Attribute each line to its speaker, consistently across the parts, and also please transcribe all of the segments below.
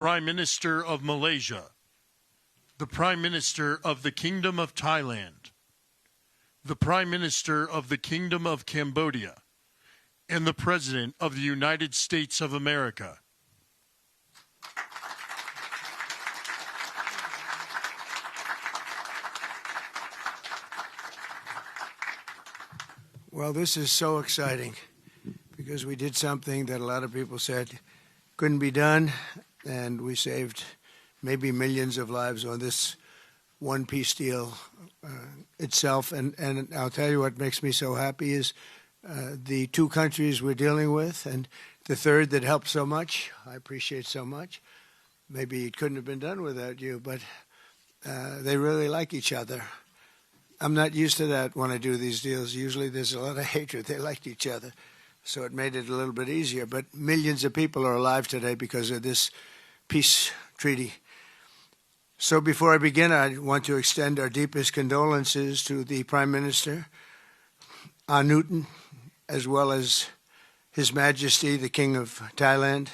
Speaker 1: Prime Minister of Malaysia, the Prime Minister of the Kingdom of Thailand, the Prime Minister of the Kingdom of Cambodia, and the President of the United States of America.
Speaker 2: Well, this is so exciting because we did something that a lot of people said couldn't be done, and we saved maybe millions of lives on this one peace deal itself. And I'll tell you what makes me so happy is the two countries we're dealing with, and the third that helped so much. I appreciate so much. Maybe it couldn't have been done without you, but they really like each other. I'm not used to that when I do these deals. Usually there's a lot of hatred. They liked each other, so it made it a little bit easier. But millions of people are alive today because of this peace treaty. So before I begin, I want to extend our deepest condolences to the Prime Minister, Newton, as well as His Majesty, the King of Thailand,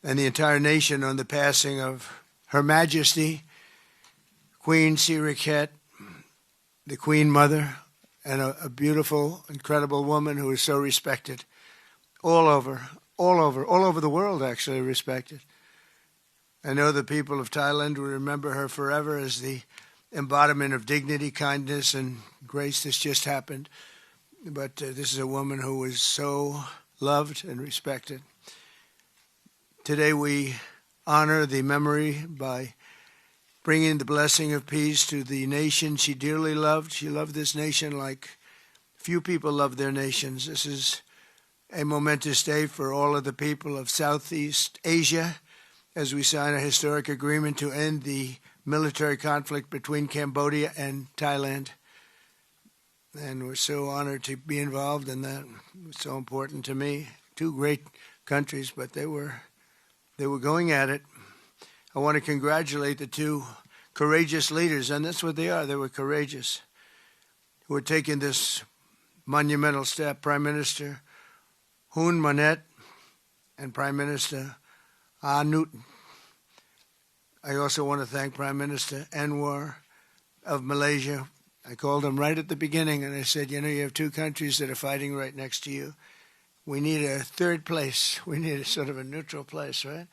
Speaker 2: and the entire nation on the passing of Her Majesty, Queen Sirikhet, the Queen Mother, and a beautiful, incredible woman who is so respected all over the world, actually respected. I know the people of Thailand will remember her forever as the embodiment of dignity, kindness, and grace. This just happened. But this is a woman who was so loved and respected. Today we honor the memory by bringing the blessing of peace to the nation she dearly loved. She loved this nation like few people love their nations. This is a momentous day for all of the people of Southeast Asia as we sign a historic agreement to end the military conflict between Cambodia and Thailand. And we're so honored to be involved in that. It was so important to me. Two great countries, but they were going at it. I want to congratulate the two courageous leaders, and that's what they are. They were courageous, who are taking this monumental step. Prime Minister Hun Manet and Prime Minister Newton. I also want to thank Prime Minister Anwar of Malaysia. I called him right at the beginning, and I said, you have two countries that are fighting right next to you. We need a third place. We need a sort of a neutral place, right?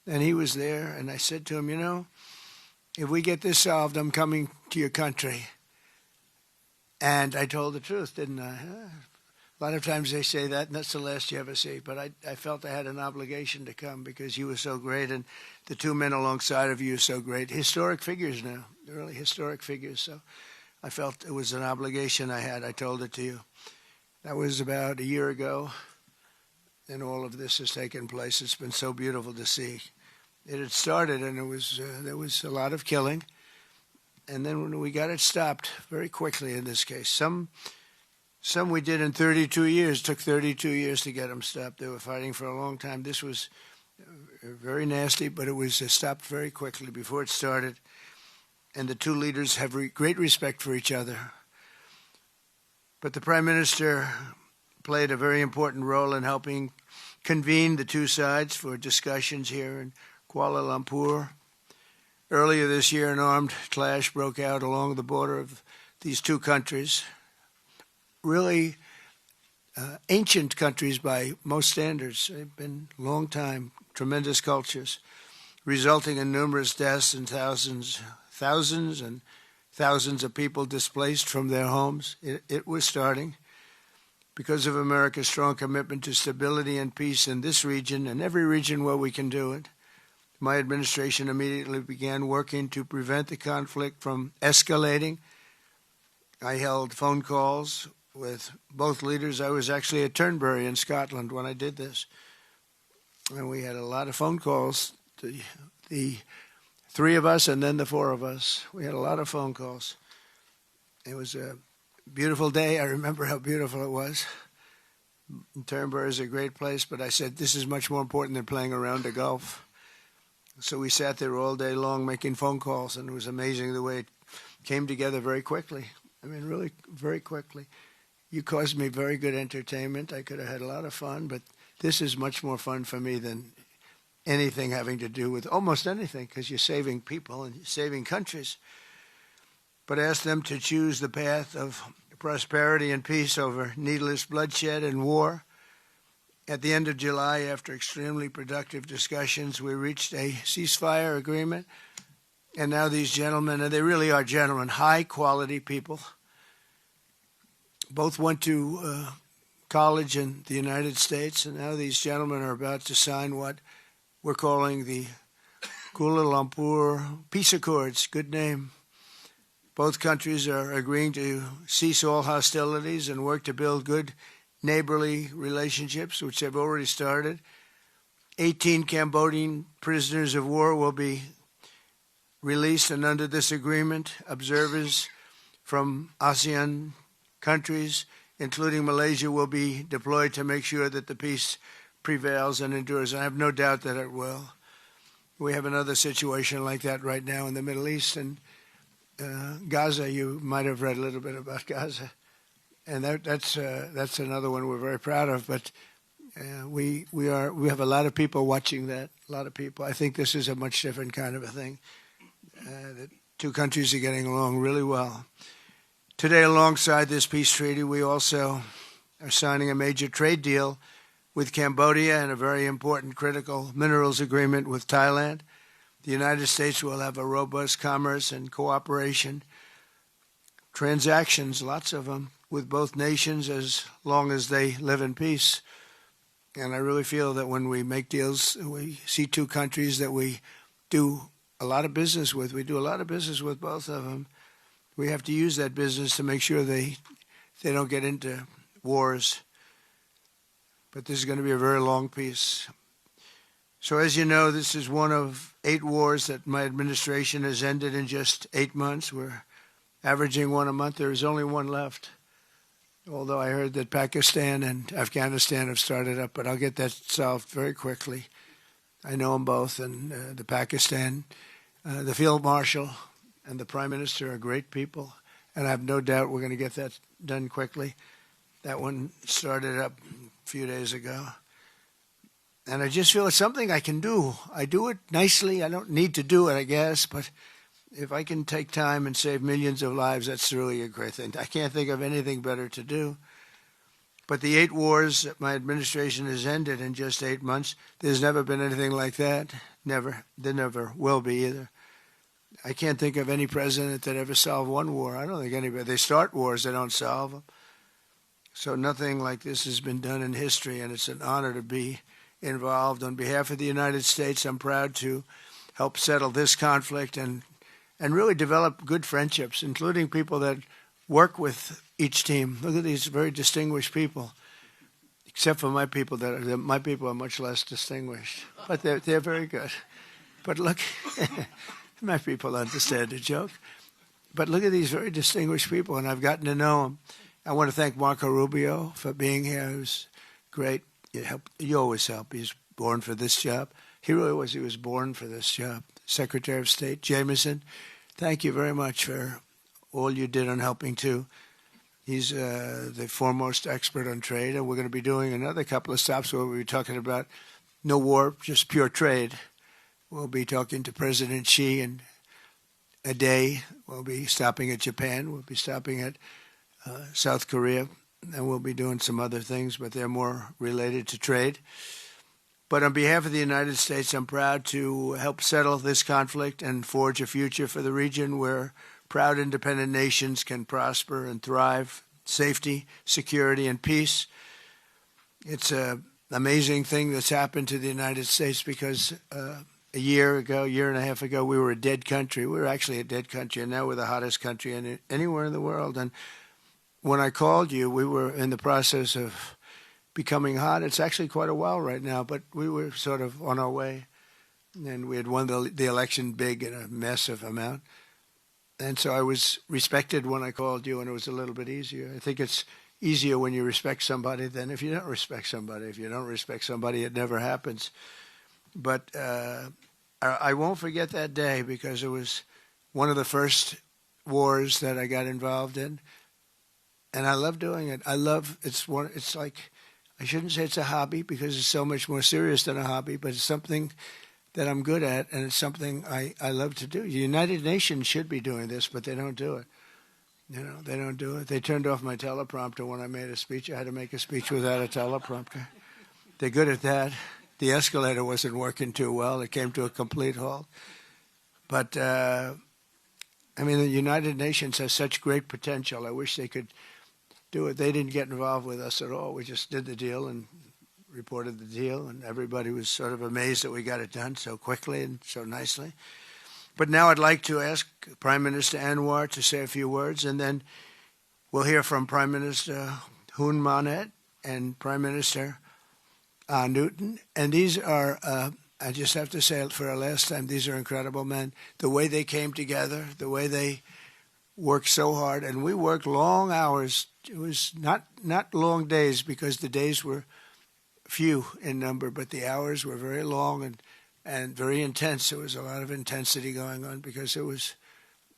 Speaker 2: And he was there, and I said to him, if we get this solved, I'm coming to your country. And I told the truth, didn't I? A lot of times they say that, and that's the last you ever see. But I felt I had an obligation to come because you were so great, and the two men alongside of you are so great. Historic figures now, really historic figures. So I felt it was an obligation I had. I told it to you. That was about a year ago. And all of this has taken place. It's been so beautiful to see. It had started, and there was a lot of killing. And then when we got it stopped very quickly in this case. Some we did in 32 years. It took 32 years to get them stopped. They were fighting for a long time. This was very nasty, but it was stopped very quickly before it started. And the two leaders have great respect for each other. But the Prime Minister played a very important role in helping convene the two sides for discussions here in Kuala Lumpur. Earlier this year, an armed clash broke out along the border of these two countries, really ancient countries by most standards. They've been a long time, tremendous cultures, resulting in numerous deaths and thousands and thousands of people displaced from their homes. It was starting. Because of America's strong commitment to stability and peace in this region and every region where we can do it, my administration immediately began working to prevent the conflict from escalating. I held phone calls with both leaders. I was actually at Turnberry in Scotland when I did this. And we had a lot of phone calls, the three of us and then the four of us. We had a lot of phone calls. It was a beautiful day. I remember how beautiful it was. Turnberry is a great place, but I said, this is much more important than playing around the golf. So we sat there all day long making phone calls, and it was amazing the way it came together very quickly. I mean, really very quickly. You caused me very good entertainment. I could have had a lot of fun, but this is much more fun for me than anything having to do with almost anything, because you're saving people and you're saving countries. But ask them to choose the path of prosperity and peace over needless bloodshed and war. At the end of July, after extremely productive discussions, we reached a ceasefire agreement. And now these gentlemen, and they really are gentlemen, high-quality people, both went to college in the United States, and now these gentlemen are about to sign what we're calling the Kuala Lumpur Peace Accords. Good name. Both countries are agreeing to cease all hostilities and work to build good neighborly relationships, which have already started. 18 Cambodian prisoners of war will be released, and under this agreement, observers from ASEAN countries, including Malaysia, will be deployed to make sure that the peace prevails and endures. I have no doubt that it will. We have another situation like that right now in the Middle East, and Gaza. You might have read a little bit about Gaza, and that's another one we're very proud of. But we have a lot of people watching that. A lot of people. I think this is a much different kind of a thing. The two countries are getting along really well. Today, alongside this peace treaty, we also are signing a major trade deal with Cambodia and a very important critical minerals agreement with Thailand. The United States will have a robust commerce and cooperation transactions, lots of them, with both nations as long as they live in peace. And I really feel that when we make deals, we see two countries that we do a lot of business with. We do a lot of business with both of them. We have to use that business to make sure they don't get into wars. But this is going to be a very long peace. So as you know, this is one of 8 wars that my administration has ended in just 8 months. We're averaging one a month. There is only one left, although I heard that Pakistan and Afghanistan have started up, but I'll get that solved very quickly. I know them both, and the Pakistan, the Field Marshal and the Prime Minister are great people, and I have no doubt we're going to get that done quickly. That one started up a few days ago. And I just feel it's something I can do. I do it nicely. I don't need to do it, I guess, but if I can take time and save millions of lives, that's really a great thing. I can't think of anything better to do. But the 8 wars that my administration has ended in just 8 months, there's never been anything like that. Never. There never will be either. I can't think of any president that ever solved one war. I don't think anybody. They start wars, they don't solve them. So nothing like this has been done in history, and it's an honor to be involved. On behalf of the United States, I'm proud to help settle this conflict and really develop good friendships, including people that work with each team. Look at these very distinguished people, except for my people. My people are much less distinguished, but they're very good. But look, my people understand the joke. But look at these very distinguished people, and I've gotten to know them. I want to thank Marco Rubio for being here. He was great. You always help. He's born for this job. He really was. He was born for this job. Secretary of State Jameson, thank you very much for all you did on helping too. He's the foremost expert on trade, and we're going to be doing another couple of stops where we'll be talking about no war, just pure trade. We'll be talking to President Xi in a day. We'll be stopping at Japan. We'll be stopping at South Korea. And we'll be doing some other things, but they're more related to trade. But on behalf of the United States, I'm proud to help settle this conflict and forge a future for the region where proud independent nations can prosper and thrive, safety, security, and peace. It's an amazing thing that's happened to the United States because a year and a half ago, we were a dead country. We were actually a dead country, and now we're the hottest country anywhere in the world. And when I called you, we were in the process of becoming hot. It's actually quite a while right now, but we were sort of on our way. And we had won the election big in a massive amount. And so I was respected when I called you, and it was a little bit easier. I think it's easier when you respect somebody than if you don't respect somebody. If you don't respect somebody, it never happens. But I won't forget that day because it was one of the first wars that I got involved in. And I love doing it. It's like I shouldn't say it's a hobby because it's so much more serious than a hobby, but it's something that I'm good at, and it's something I love to do. The United Nations should be doing this, but they don't do it. They don't do it. They turned off my teleprompter when I made a speech. I had to make a speech without a teleprompter. They're good at that. The escalator wasn't working too well. It came to a complete halt. But, the United Nations has such great potential. I wish they could do it. They didn't get involved with us at all. We just did the deal and reported the deal, and everybody was sort of amazed that we got it done so quickly and so nicely. But now I'd like to ask Prime Minister Anwar to say a few words, and then we'll hear from Prime Minister Hun Manet and Prime Minister Newton. And these are, I just have to say it for a last time, these are incredible men. The way they came together, the way they worked so hard, and we worked long hours. It was not long days because the days were few in number, but the hours were very long and very intense. There was a lot of intensity going on because there was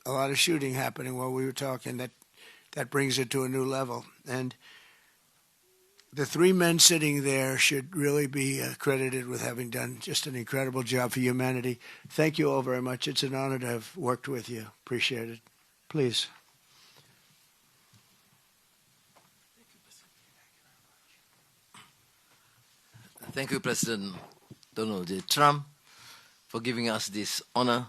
Speaker 2: a lot of shooting happening while we were talking. That brings it to a new level. And the three men sitting there should really be credited with having done just an incredible job for humanity. Thank you all very much. It's an honor to have worked with you. Appreciate it. Please.
Speaker 3: Thank you, President Donald J. Trump, for giving us this honor.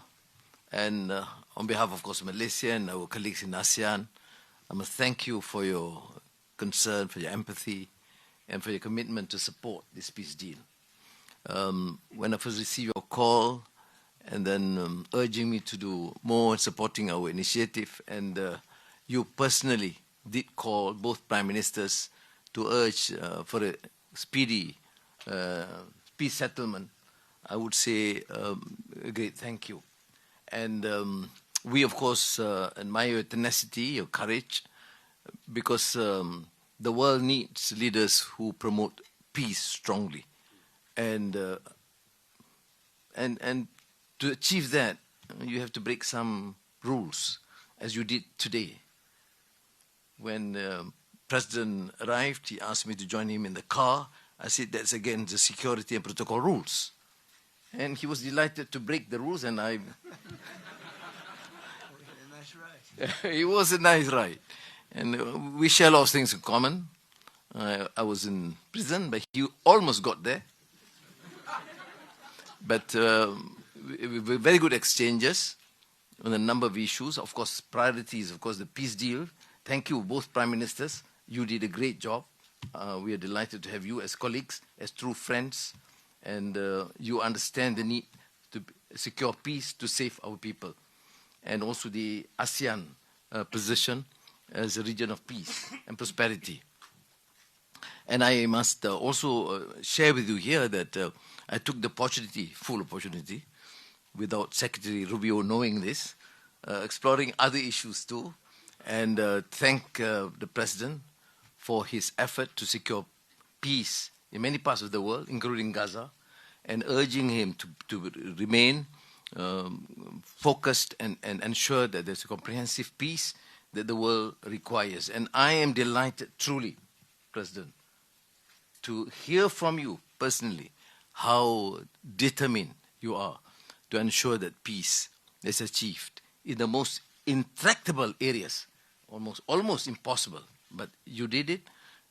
Speaker 3: And on behalf, of course, of Malaysia and our colleagues in ASEAN, I must thank you for your concern, for your empathy, and for your commitment to support this peace deal. When I first received your call and then urging me to do more in supporting our initiative, and you personally did call both prime ministers to urge for a speedy peace settlement, I would say a great thank you. And we, of course, admire your tenacity, your courage, because the world needs leaders who promote peace strongly. And to achieve that, you have to break some rules, as you did today. When President arrived, he asked me to join him in the car. I said, that's against the security and protocol rules. And he was delighted to break the rules, and I... It was a nice ride. And we share a lot of things in common. I was in prison, but he almost got there. But very good exchanges on a number of issues. Of course, priorities, of course, the peace deal. Thank you, both prime ministers. You did a great job. We are delighted to have you as colleagues, as true friends, and you understand the need to secure peace to save our people, and also the ASEAN position as a region of peace and prosperity. And I must also share with you here that I took the opportunity, full opportunity, without Secretary Rubio knowing this, exploring other issues too, and thank the President for his effort to secure peace in many parts of the world, including Gaza, and urging him to remain focused and ensure that there's a comprehensive peace that the world requires. And I am delighted, truly, President, to hear from you personally how determined you are to ensure that peace is achieved in the most intractable areas, almost impossible. But you did it,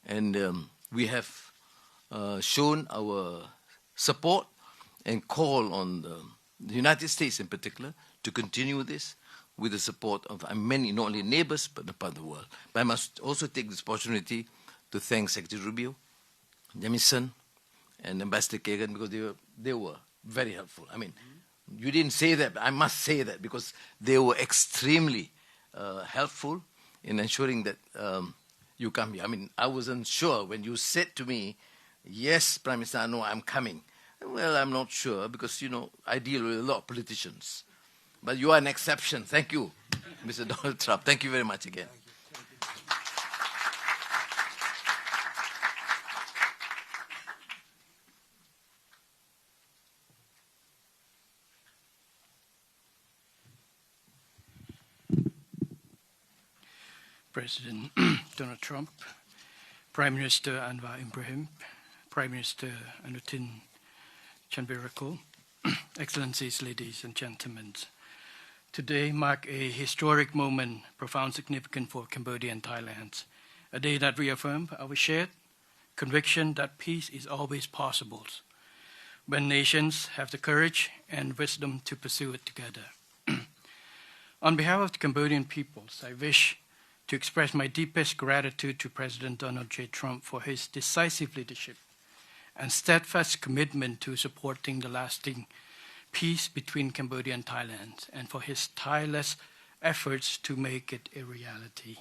Speaker 3: and we have shown our support and call on the United States in particular to continue this with the support of many, not only neighbors, but the part of the world. But I must also take this opportunity to thank Secretary Rubio, Jamieson, and Ambassador Kagan, because they were very helpful. I mean, you didn't say that, but I must say that, because they were extremely helpful in ensuring that you come here. I mean, I wasn't sure when you said to me, yes, Prime Minister, I know I'm coming. Well, I'm not sure, because, you know, I deal with a lot of politicians. But you are an exception. Thank you, Mr. Donald Trump. Thank you very much again.
Speaker 4: President Donald Trump, Prime Minister Anwar Ibrahim, Prime Minister Anutin Chanvirakul, Excellencies, ladies and gentlemen. Today marks a historic moment, profound significance for Cambodia and Thailand, a day that reaffirms our shared conviction that peace is always possible when nations have the courage and wisdom to pursue it together. On behalf of the Cambodian peoples, I wish to express my deepest gratitude to President Donald J. Trump for his decisive leadership and steadfast commitment to supporting the lasting peace between Cambodia and Thailand, and for his tireless efforts to make it a reality.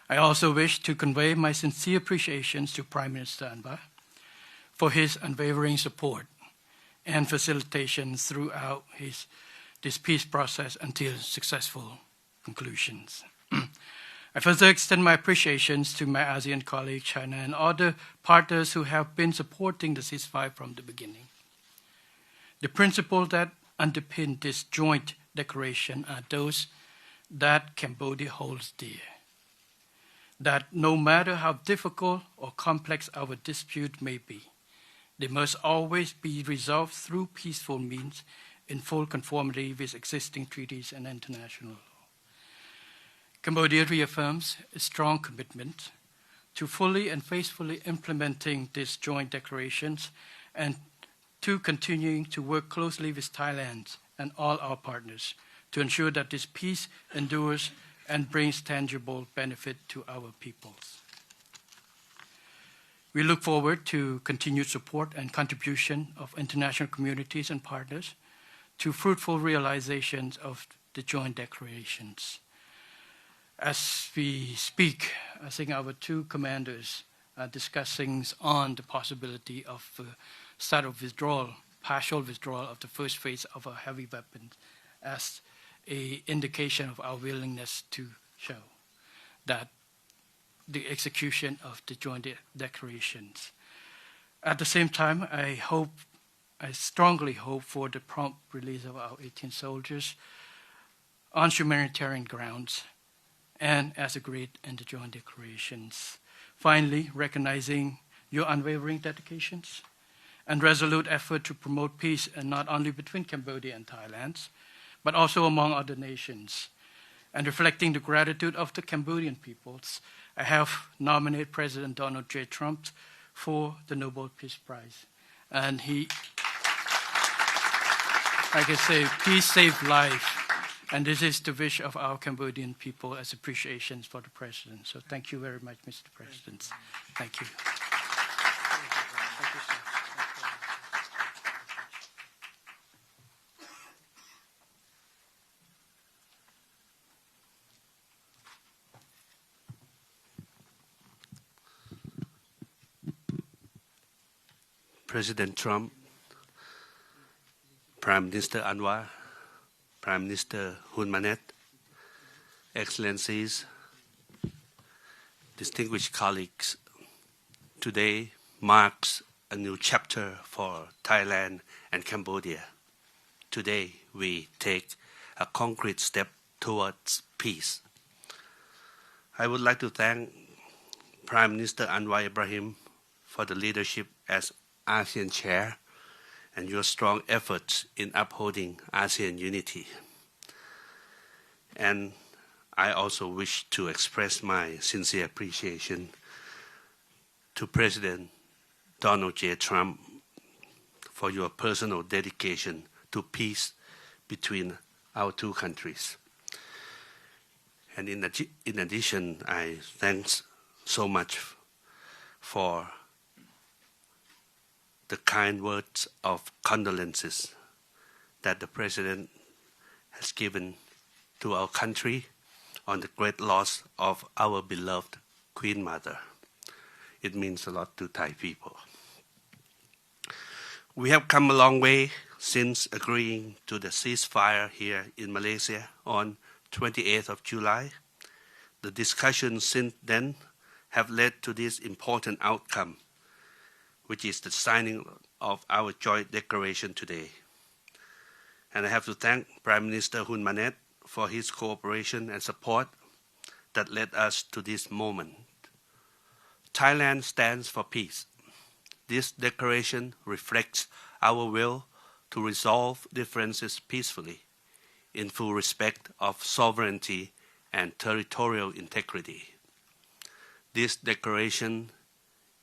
Speaker 4: I also wish to convey my sincere appreciations to Prime Minister Anwar for his unwavering support and facilitation throughout this peace process until successful conclusions. I further extend my appreciations to my ASEAN colleague, China, and other partners who have been supporting the ceasefire from the beginning. The principles that underpin this joint declaration are those that Cambodia holds dear. That no matter how difficult or complex our dispute may be, they must always be resolved through peaceful means in full conformity with existing treaties and international law. Cambodia reaffirms a strong commitment to fully and faithfully implementing these joint declarations and to continuing to work closely with Thailand and all our partners to ensure that this peace endures and brings tangible benefit to our peoples. We look forward to continued support and contribution of international communities and partners to fruitful realizations of the joint declarations. As we speak, I think our two commanders are discussing on the possibility of start of withdrawal, partial withdrawal of the first phase of our heavy weapons as an indication of our willingness to show that the execution of the joint declarations. At the same time, I strongly hope for the prompt release of our 18 soldiers on humanitarian grounds and as agreed in the joint declarations. Finally, recognizing your unwavering dedications and resolute effort to promote peace, and not only between Cambodia and Thailand, but also among other nations. And reflecting the gratitude of the Cambodian peoples, I have nominated President Donald J. Trump for the Nobel Peace Prize. And he, like I say, peace saved life. And this is the wish of our Cambodian people as appreciations for the President. So thank you very much, Mr. President. Thank you.
Speaker 5: President Trump, Prime Minister Anwar, Prime Minister Hun Manet, Excellencies, distinguished colleagues, today marks a new chapter for Thailand and Cambodia. Today we take a concrete step towards peace. I would like to thank Prime Minister Anwar Ibrahim for the leadership as ASEAN Chair and your strong efforts in upholding ASEAN unity. And I also wish to express my sincere appreciation to President Donald J. Trump for your personal dedication to peace between our two countries. And in addition, I thanks so much for the kind words of condolences that the President has given to our country on the great loss of our beloved Queen Mother. It means a lot to Thai people. We have come a long way since agreeing to the ceasefire here in Malaysia on 28th of July. The discussions since then have led to this important outcome, which is the signing of our joint declaration today. And I have to thank Prime Minister Hun Manet for his cooperation and support that led us to this moment. Thailand stands for peace. This declaration reflects our will to resolve differences peacefully, in full respect of sovereignty and territorial integrity. This declaration,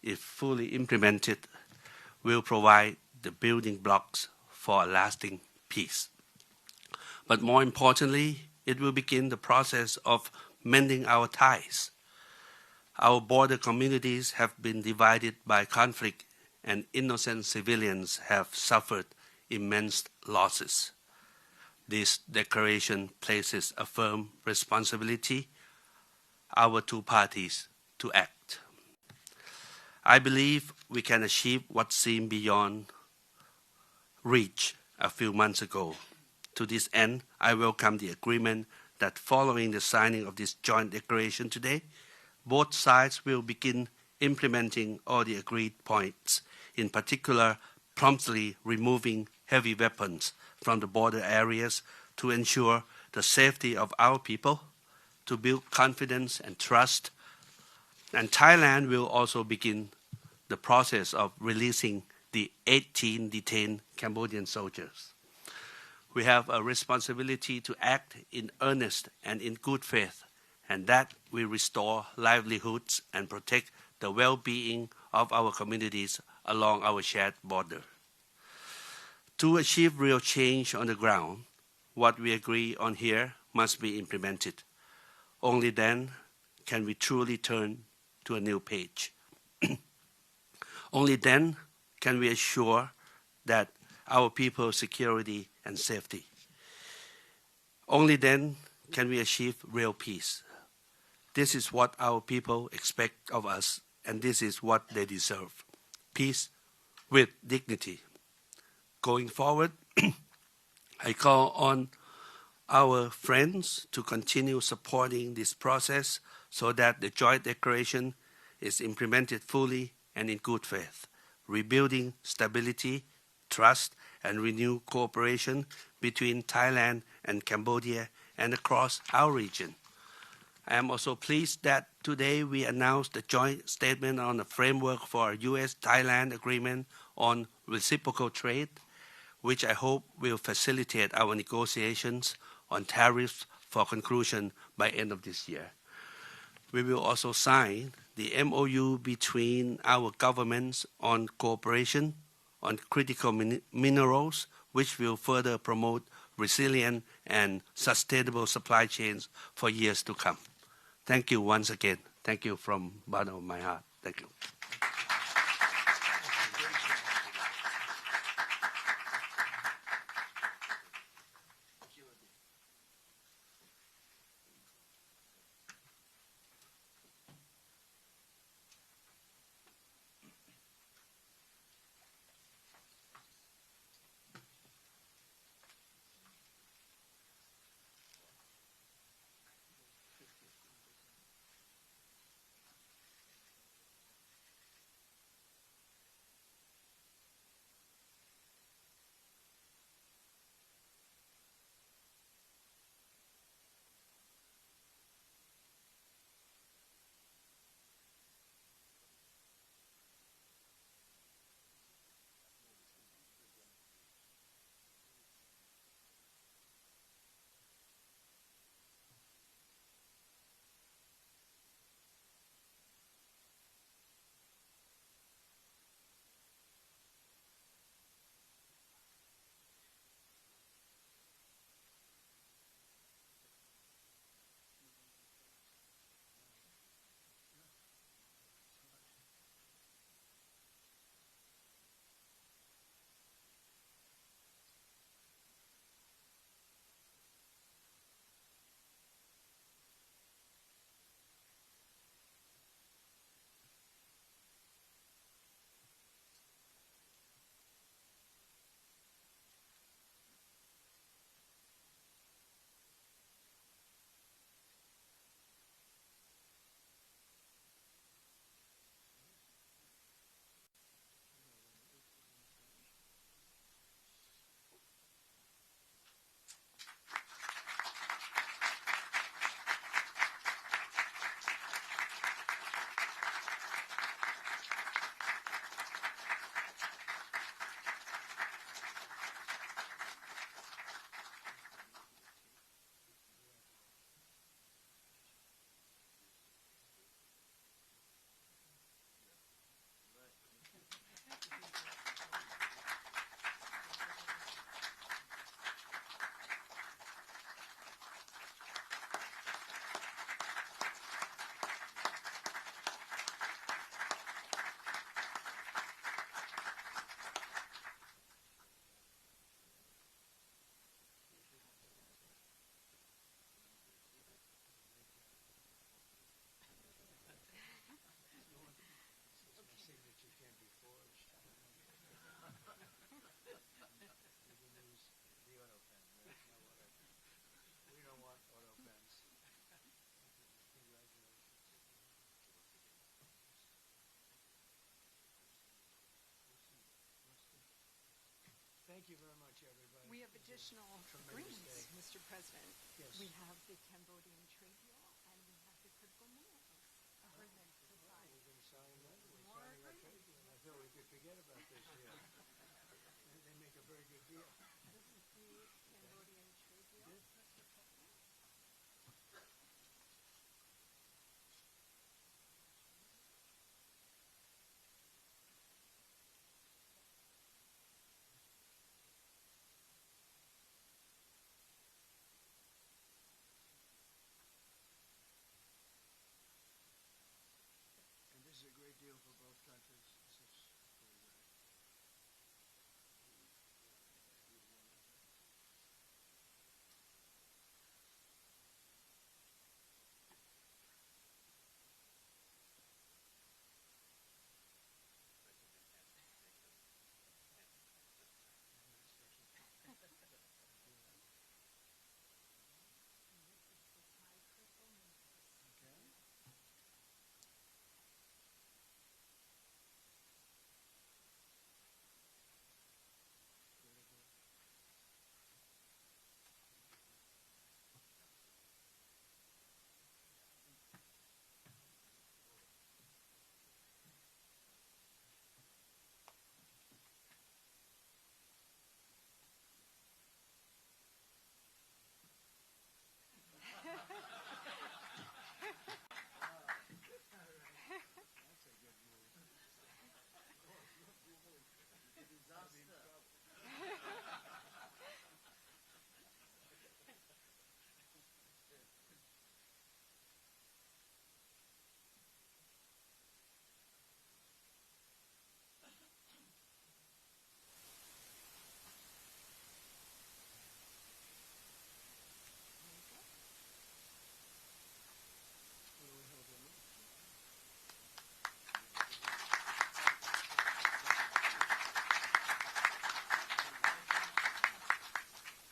Speaker 5: if fully implemented, will provide the building blocks for a lasting peace. But more importantly, it will begin the process of mending our ties. Our border communities have been divided by conflict, and innocent civilians have suffered immense losses. This declaration places a firm responsibility on our two parties to act. I believe we can achieve what seemed beyond reach a few months ago. To this end, I welcome the agreement that following the signing of this joint declaration today, both sides will begin implementing all the agreed points, in particular, promptly removing heavy weapons from the border areas to ensure the safety of our people, to build confidence and trust. And Thailand will also begin the process of releasing the 18 detained Cambodian soldiers. We have a responsibility to act in earnest and in good faith, and that we restore livelihoods and protect the well-being of our communities along our shared border. To achieve real change on the ground, what we agree on here must be implemented. Only then can we truly turn to a new page. Only then can we assure that our people's security and safety. Only then can we achieve real peace. This is what our people expect of us, and this is what they deserve. Peace with dignity. Going forward, I call on our friends to continue supporting this process so that the joint declaration is implemented fully and in good faith, rebuilding stability, trust, and renewed cooperation between Thailand and Cambodia and across our region. I am also pleased that today we announced the joint statement on the framework for a U.S.-Thailand agreement on reciprocal trade, which I hope will facilitate our negotiations on tariffs for conclusion by end of this year. We will also sign the MOU between our governments on cooperation on critical minerals, which will further promote resilient and sustainable supply chains for years to come. Thank you once again. Thank you from the bottom of my heart. Thank you.
Speaker 2: Thank you very much, everybody.
Speaker 6: We have additional
Speaker 2: Tremendous
Speaker 6: agreements,
Speaker 2: day.
Speaker 6: Mr. President.
Speaker 2: Yes.
Speaker 6: We have the Cambodian trade deal and we have the critical minerals agreement to sign.
Speaker 2: We're going to sign that. We're
Speaker 6: More
Speaker 2: signing our trade
Speaker 6: agreements.
Speaker 2: deal. I thought we could forget about this deal. They make a very good deal.
Speaker 6: This is the Cambodian trade deal, Mr. President.
Speaker 2: And this is a great deal for both countries. This is very good. Okay. Very good. That's a good move. What do we have here now?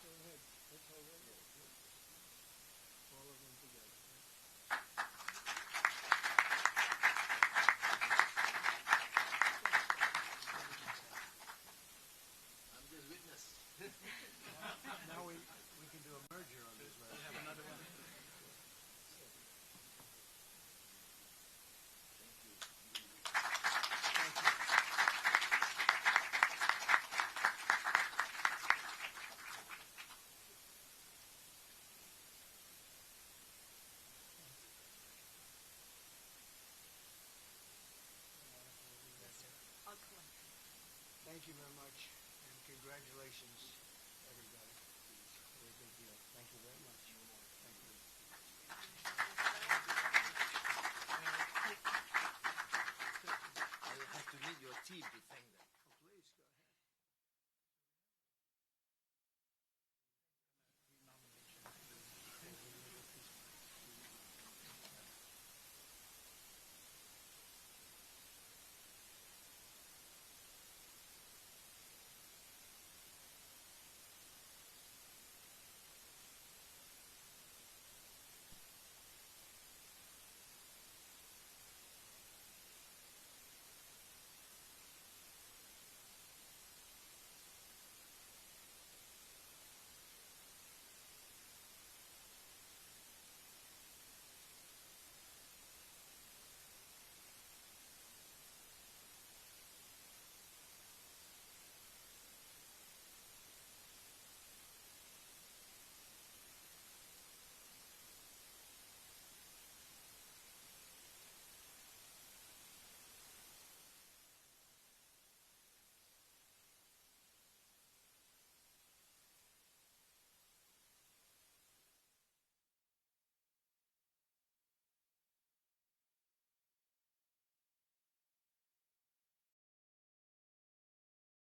Speaker 2: Go ahead. Let's hold it. All of them together.
Speaker 3: I'm just witness.
Speaker 2: Now we can do a merger on this last.
Speaker 4: Have another one.
Speaker 6: I'll collect.
Speaker 2: Thank you very much, and congratulations.